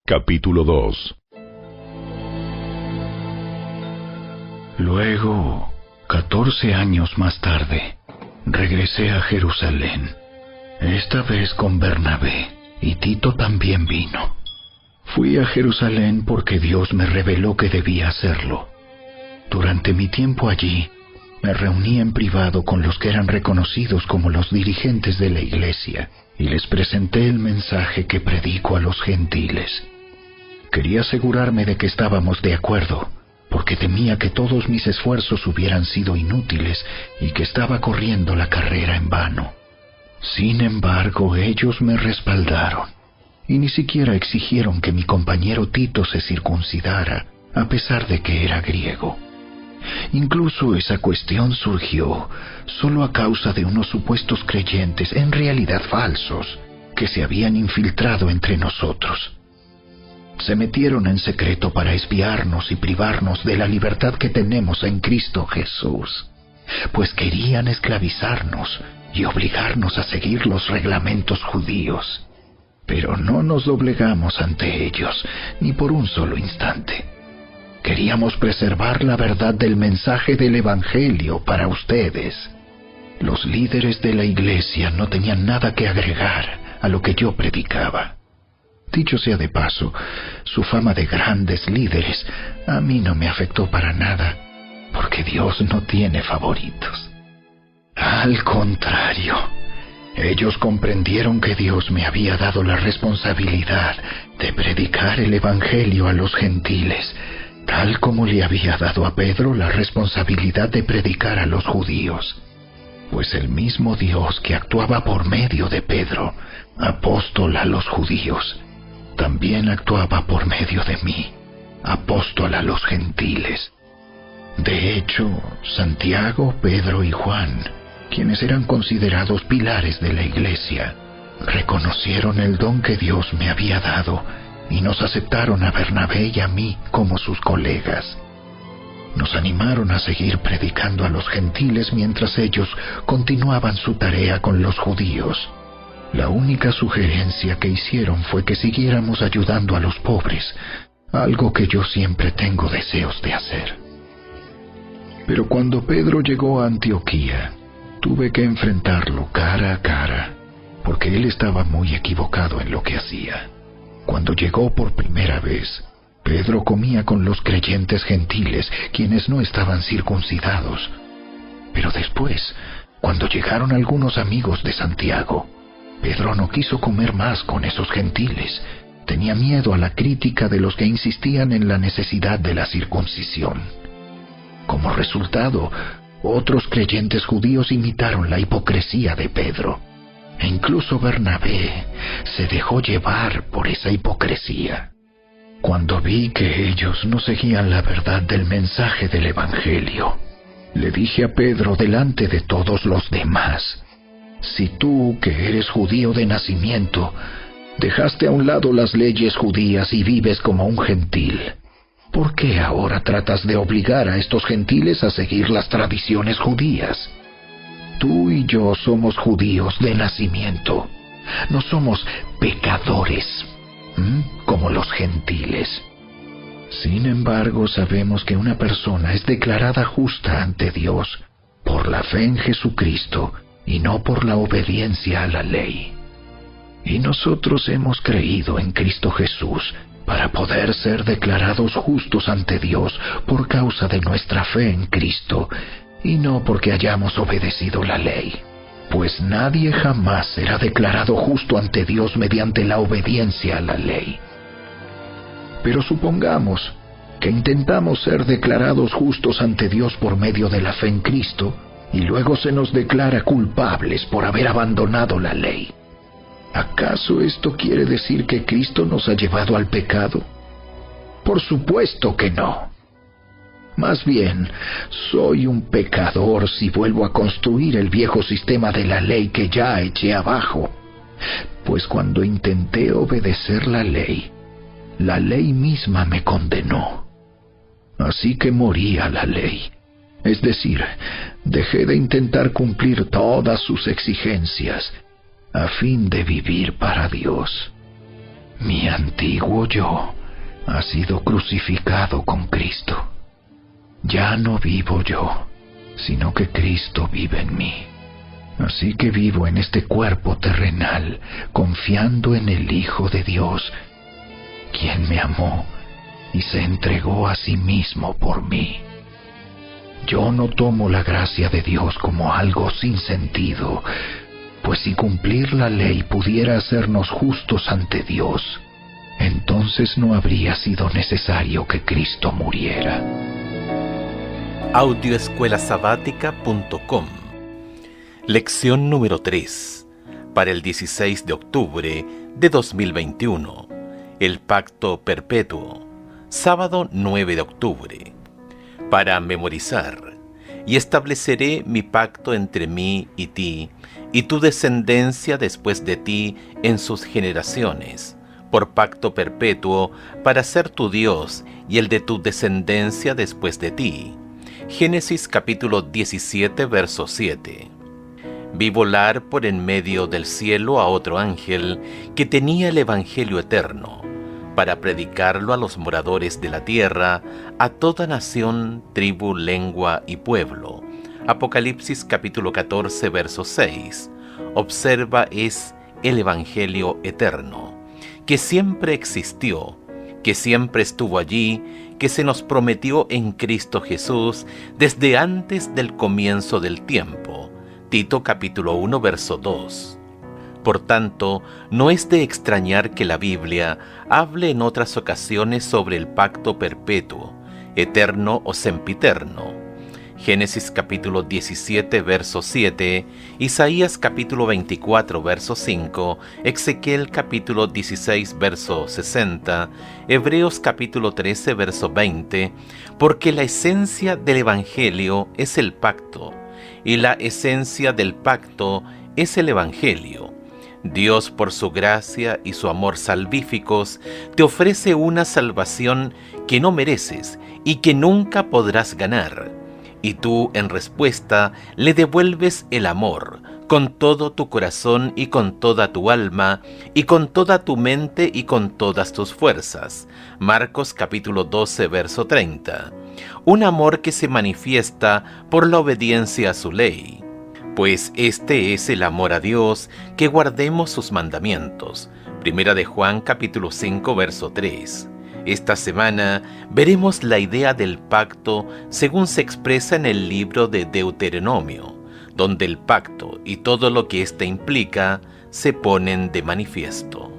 Capítulo 2. Luego, 14 años más tarde, regresé a Jerusalén, esta vez con Bernabé, y Tito también vino. Fui a Jerusalén porque Dios me reveló que debía hacerlo. Durante mi tiempo allí, me reuní en privado con los que eran reconocidos como los dirigentes de la iglesia, y les presenté el mensaje que predico a los gentiles. Quería asegurarme de que estábamos de acuerdo, porque temía que todos mis esfuerzos hubieran sido inútiles y que estaba corriendo la carrera en vano. Sin embargo, ellos me respaldaron, y ni siquiera exigieron que mi compañero Tito se circuncidara, a pesar de que era griego. Incluso esa cuestión surgió solo a causa de unos supuestos creyentes, en realidad falsos, que se habían infiltrado entre nosotros. Se metieron en secreto para espiarnos y privarnos de la libertad que tenemos en Cristo Jesús, pues querían esclavizarnos y obligarnos a seguir los reglamentos judíos. Pero no nos doblegamos ante ellos, ni por un solo instante. Queríamos preservar la verdad del mensaje del Evangelio para ustedes. Los líderes de la iglesia no tenían nada que agregar a lo que yo predicaba. Dicho sea de paso, su fama de grandes líderes a mí no me afectó para nada, porque Dios no tiene favoritos. Al contrario, ellos comprendieron que Dios me había dado la responsabilidad de predicar el Evangelio a los gentiles, tal como le había dado a Pedro la responsabilidad de predicar a los judíos. Pues el mismo Dios que actuaba por medio de Pedro, apóstol a los judíos, también actuaba por medio de mí, apóstol a los gentiles. De hecho, Santiago, Pedro y Juan, quienes eran considerados pilares de la iglesia, reconocieron el don que Dios me había dado y nos aceptaron a Bernabé y a mí como sus colegas. Nos animaron a seguir predicando a los gentiles mientras ellos continuaban su tarea con los judíos. La única sugerencia que hicieron fue que siguiéramos ayudando a los pobres, algo que yo siempre tengo deseos de hacer. Pero cuando Pedro llegó a Antioquía, tuve que enfrentarlo cara a cara, porque él estaba muy equivocado en lo que hacía. Cuando llegó por primera vez, Pedro comía con los creyentes gentiles, quienes no estaban circuncidados. Pero después, cuando llegaron algunos amigos de Santiago, Pedro no quiso comer más con esos gentiles. Tenía miedo a la crítica de los que insistían en la necesidad de la circuncisión. Como resultado, otros creyentes judíos imitaron la hipocresía de Pedro. E incluso Bernabé se dejó llevar por esa hipocresía. Cuando vi que ellos no seguían la verdad del mensaje del Evangelio, le dije a Pedro delante de todos los demás: si tú, que eres judío de nacimiento, dejaste a un lado las leyes judías y vives como un gentil, ¿por qué ahora tratas de obligar a estos gentiles a seguir las tradiciones judías? Tú y yo somos judíos de nacimiento. No somos pecadores, como los gentiles. Sin embargo, sabemos que una persona es declarada justa ante Dios por la fe en Jesucristo y no por la obediencia a la ley. Y nosotros hemos creído en Cristo Jesús para poder ser declarados justos ante Dios por causa de nuestra fe en Cristo, y no porque hayamos obedecido la ley. Pues nadie jamás será declarado justo ante Dios mediante la obediencia a la ley. Pero supongamos que intentamos ser declarados justos ante Dios por medio de la fe en Cristo, y luego se nos declara culpables por haber abandonado la ley. ¿Acaso esto quiere decir que Cristo nos ha llevado al pecado? Por supuesto que no. Más bien, soy un pecador si vuelvo a construir el viejo sistema de la ley que ya eché abajo. Pues cuando intenté obedecer la ley misma me condenó. Así que morí a la ley. Es decir, dejé de intentar cumplir todas sus exigencias a fin de vivir para Dios. Mi antiguo yo ha sido crucificado con Cristo. Ya no vivo yo, sino que Cristo vive en mí. Así que vivo en este cuerpo terrenal, confiando en el Hijo de Dios, quien me amó y se entregó a sí mismo por mí. Yo no tomo la gracia de Dios como algo sin sentido, pues si cumplir la ley pudiera hacernos justos ante Dios, entonces no habría sido necesario que Cristo muriera. Audioescuelasabática.com. Lección número 3, para el 16 de octubre de 2021. El Pacto Perpetuo, sábado 9 de octubre. Para memorizar: y estableceré mi pacto entre mí y ti, y tu descendencia después de ti en sus generaciones, por pacto perpetuo, para ser tu Dios y el de tu descendencia después de ti. Génesis capítulo 17, verso 7. Vi volar por en medio del cielo a otro ángel que tenía el Evangelio eterno, para predicarlo a los moradores de la tierra, a toda nación, tribu, lengua y pueblo. Apocalipsis capítulo 14, verso 6. Observa, es el Evangelio eterno, que siempre existió, que siempre estuvo allí, que se nos prometió en Cristo Jesús desde antes del comienzo del tiempo. Tito capítulo 1, verso 2. Por tanto, no es de extrañar que la Biblia hable en otras ocasiones sobre el pacto perpetuo, eterno o sempiterno. Génesis capítulo 17, verso 7, Isaías capítulo 24, verso 5, Ezequiel capítulo 16, verso 60, Hebreos capítulo 13, verso 20, porque la esencia del Evangelio es el pacto, y la esencia del pacto es el Evangelio. Dios, por su gracia y su amor salvíficos, te ofrece una salvación que no mereces y que nunca podrás ganar. Y tú, en respuesta, le devuelves el amor, con todo tu corazón y con toda tu alma, y con toda tu mente y con todas tus fuerzas. Marcos capítulo 12, verso 30. Un amor que se manifiesta por la obediencia a su ley. Pues este es el amor a Dios, que guardemos sus mandamientos. Primera de Juan capítulo 5, verso 3. Esta semana veremos la idea del pacto según se expresa en el libro de Deuteronomio, donde el pacto y todo lo que éste implica se ponen de manifiesto.